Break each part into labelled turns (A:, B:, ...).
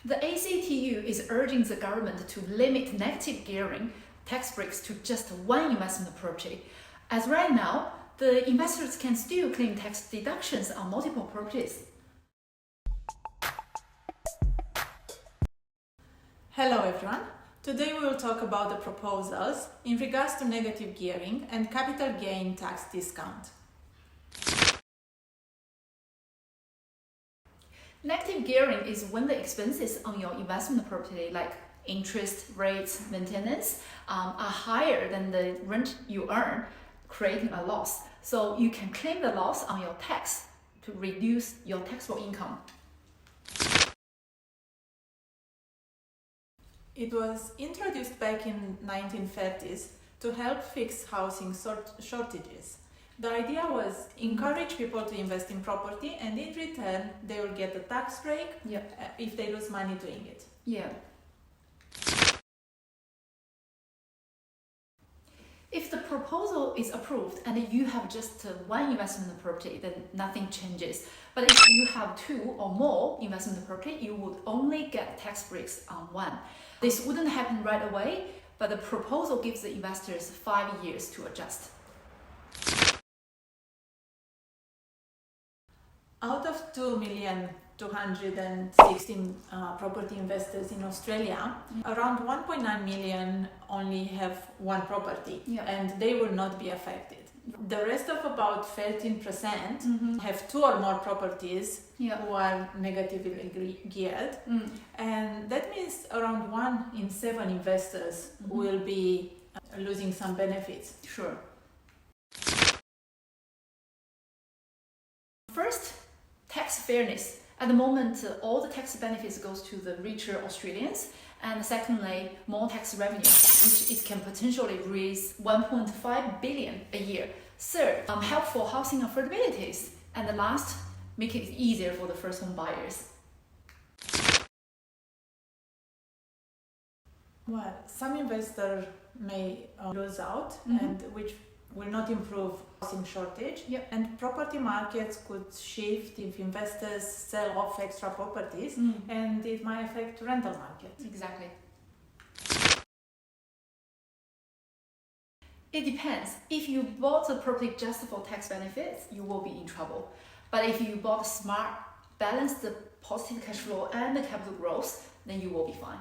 A: The ACTU is urging the government to limit negative gearing tax breaks to just one investment property. As right now, the investors can still claim tax deductions on multiple properties.
B: Hello everyone. Today we will talk about the proposals in regards to negative gearing and capital gain tax discount.
A: Negative gearing is when the expenses on your investment property, like interest, rates, maintenance, are higher than the rent you earn, creating a loss. So you can claim the loss on your tax to reduce your taxable income.
B: It was introduced back in 1930s to help fix housing shortages. The idea was encourage people to invest in property, and in return they will get a tax break if they lose money doing it.
A: Yeah. If the proposal is approved and you have just one investment property, then nothing changes. But if you have two or more investment property, you would only get tax breaks on one. This wouldn't happen right away, but the proposal gives the investors 5 years to adjust.
B: Out of 2,216,000 property investors in Australia, around 1.9 million only have one property, and they will not be affected. The rest of about 13% have two or more properties who are negatively geared, and that means around 1 in 7 investors will be losing some benefits.
A: Sure. First, tax fairness. At the moment, all the tax benefits goes to the richer Australians. And secondly, more tax revenue, which it can potentially raise 1.5 billion a year. Third, help for housing affordabilities. And the last, make it easier for the first home buyers.
B: Well, some investors may lose out, and which will not improve housing shortage, and property markets could shift if investors sell off extra properties, and it might affect rental markets.
A: Exactly. It depends. If you bought a property just for tax benefits, you will be in trouble. But if you bought smart, balance the positive cash flow and the capital growth, then you will be fine.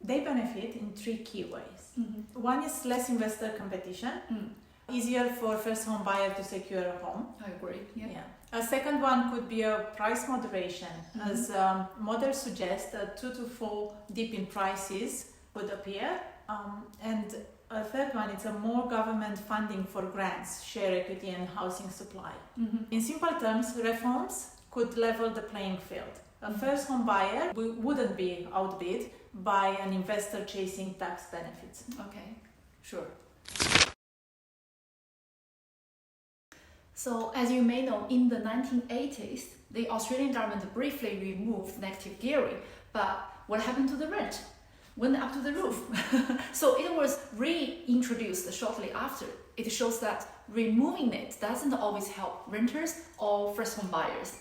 B: They benefit in 3 key ways. One is less investor competition, easier for first home buyer to secure a home.
A: I agree.
B: A second one could be a price moderation, as models suggest a 2 to 4 dip in prices would appear. And a third one is a more government funding for grants, share equity and housing supply. In simple terms, reforms could level the playing field. A first home buyer wouldn't be outbid by an investor chasing tax benefits.
A: Okay, sure. So, as you may know, in the 1980s, the Australian government briefly removed negative gearing, but what happened to the rent? Went up to the roof. So it was reintroduced shortly after. It shows that removing it doesn't always help renters or first home buyers.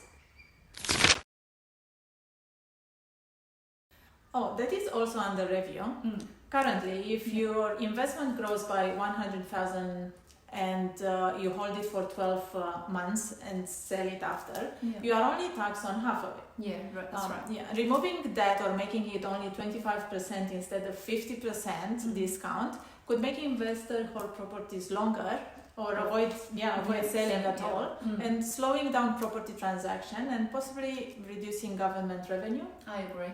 B: Oh, that is also under review. Currently, if your investment grows by 100,000 and you hold it for 12 months and sell it after, you are only taxed on half of it.
A: Yeah, right, that's right.
B: Removing that or making it only 25% instead of 50% discount could make investors hold properties longer or avoid selling at all, and slowing down property transaction and possibly reducing government revenue.
A: I agree.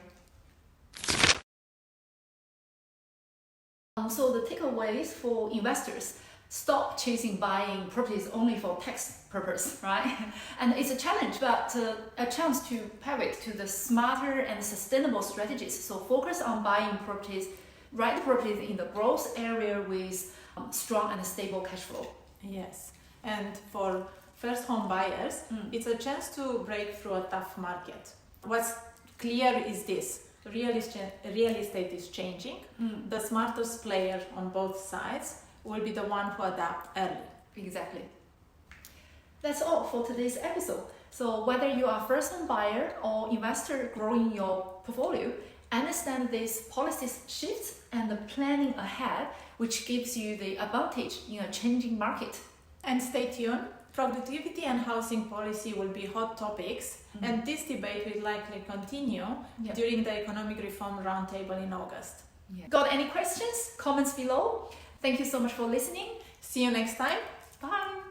A: So the takeaways for investors: stop chasing buying properties only for tax purpose, right? And it's a challenge, but a chance to pivot to the smarter and sustainable strategies. So focus on buying properties, right properties in the growth area with strong and stable cash flow.
B: Yes, and for first home buyers, it's a chance to break through a tough market. What's clear is this: real estate is changing. The smartest player on both sides will be the one who adapt early.
A: Exactly. That's all for today's episode. So whether you are a first-time buyer or investor growing your portfolio, understand these policies shifts and the planning ahead, which gives you the advantage in a changing market.
B: And stay tuned. Productivity and housing policy will be hot topics, and this debate will likely continue during the Economic Reform Roundtable in August.
A: Got any questions? Comments below. Thank you so much for listening.
B: See you next time.
A: Bye.